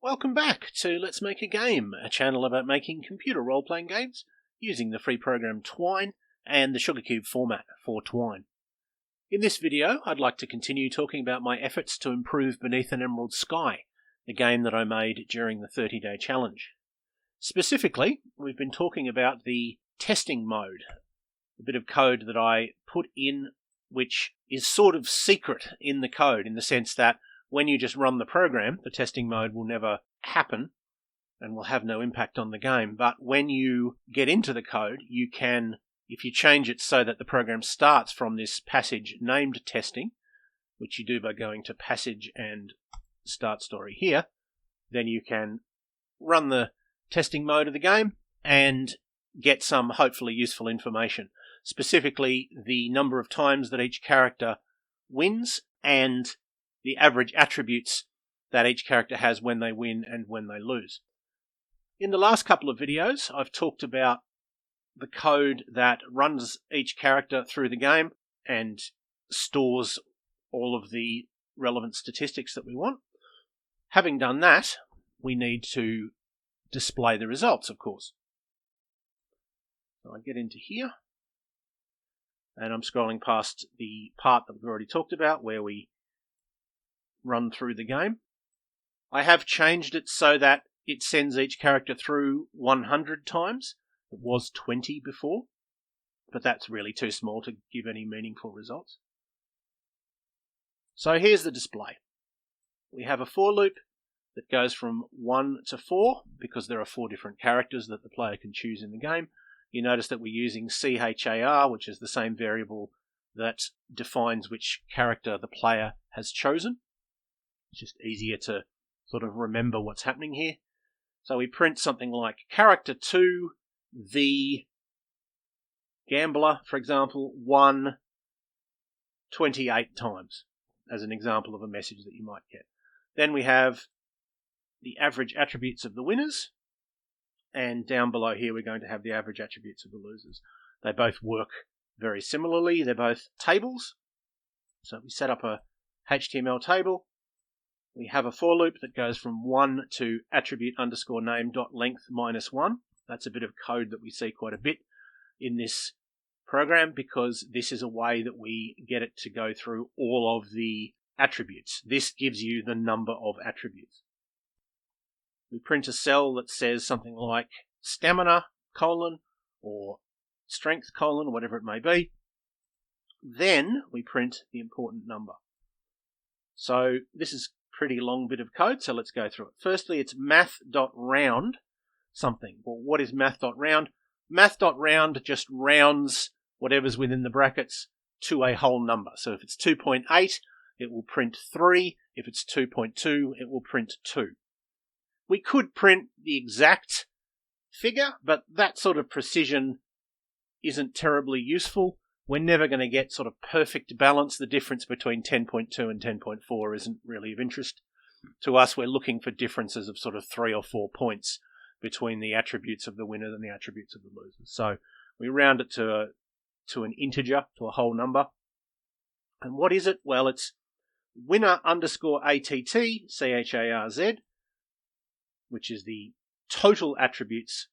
Welcome back to Let's Make a Game, a channel about making computer role-playing games using the free program Twine and the Sugarcube format for Twine. In this video, I'd like to continue talking about my efforts to improve Beneath an Emerald Sky, the game that I made during the 30-day challenge. Specifically, we've been talking about the testing mode, a bit of code that I put in which is sort of secret in the code in the sense that when you just run the program, the testing mode will never happen and will have no impact on the game. But when you get into the code, you can, if you change it so that the program starts from this passage named testing, which you do by going to passage and start story here, then you can run the testing mode of the game and get some hopefully useful information. Specifically, the number of times that each character wins and the average attributes that each character has when they win and when they lose. In the last couple of videos, I've talked about the code that runs each character through the game and stores all of the relevant statistics that we want. Having done that, we need to display the results, of course. So I get into here, and I'm scrolling past the part that we've already talked about where we run through the game. I have changed it so that it sends each character through 100 times. It was 20 before, but that's really too small to give any meaningful results. So here's the display. We have a for loop that goes from 1 to 4 because there are 4 different characters that the player can choose in the game. You notice that we're using char, which is the same variable that defines which character the player has chosen. It's just easier to sort of remember what's happening here. So we print something like character 2, the gambler, for example, won 28 times, as an example of a message that you might get. Then we have the average attributes of the winners, and down below here we're going to have the average attributes of the losers. They both work very similarly. They're both tables. So we set up a HTML table. We have a for loop that goes from 1 to attribute underscore name dot length minus 1. That's a bit of code that we see quite a bit in this program because this is a way that we get it to go through all of the attributes. This gives you the number of attributes. We print a cell that says something like stamina, colon, or strength, colon, whatever it may be. Then we print the important number. So this is pretty long bit of code, so let's go through it. Firstly, it's math.round something. Well, what is math.round? Math.round just rounds whatever's within the brackets to a whole number. So if it's 2.8, it will print 3. If it's 2.2, it will print 2. We could print the exact figure, but that sort of precision isn't terribly useful. We're never going to get sort of perfect balance. The difference between 10.2 and 10.4 isn't really of interest to us. We're looking for differences of sort of 3 or 4 points between the attributes of the winners and the attributes of the losers. So we round it to an integer, to a whole number. And what is it? Well, it's winner underscore ATT, CHARZ, which is the total attributes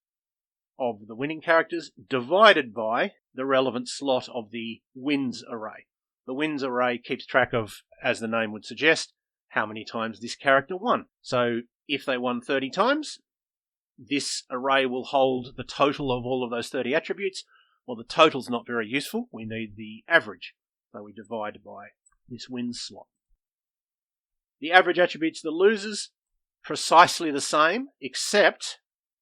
of the winning characters, divided by the relevant slot of the wins array. The wins array keeps track of, as the name would suggest, how many times this character won. So if they won 30 times, this array will hold the total of all of those 30 attributes. Well, the total's not very useful. We need the average. So we divide by this wins slot. The average attributes of the losers, precisely the same, except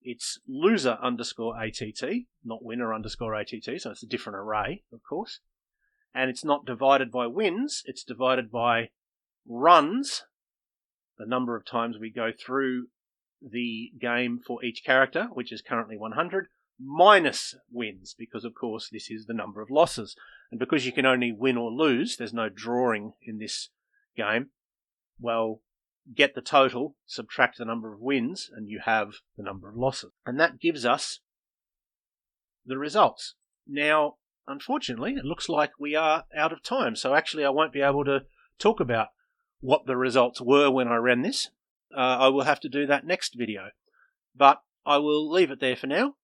it's loser underscore ATT, not winner underscore ATT, so it's a different array, of course. And it's not divided by wins, it's divided by runs, the number of times we go through the game for each character, which is currently 100, minus wins, because of course this is the number of losses. And because you can only win or lose, there's no drawing in this game, well, get the total, subtract the number of wins, and you have the number of losses. And that gives us the results. Now, unfortunately, it looks like we are out of time. So actually, I won't be able to talk about what the results were when I ran this. I will have to do that next video. But I will leave it there for now.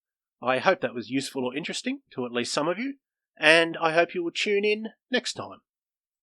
I hope that was useful or interesting to at least some of you, and I hope you will tune in next time.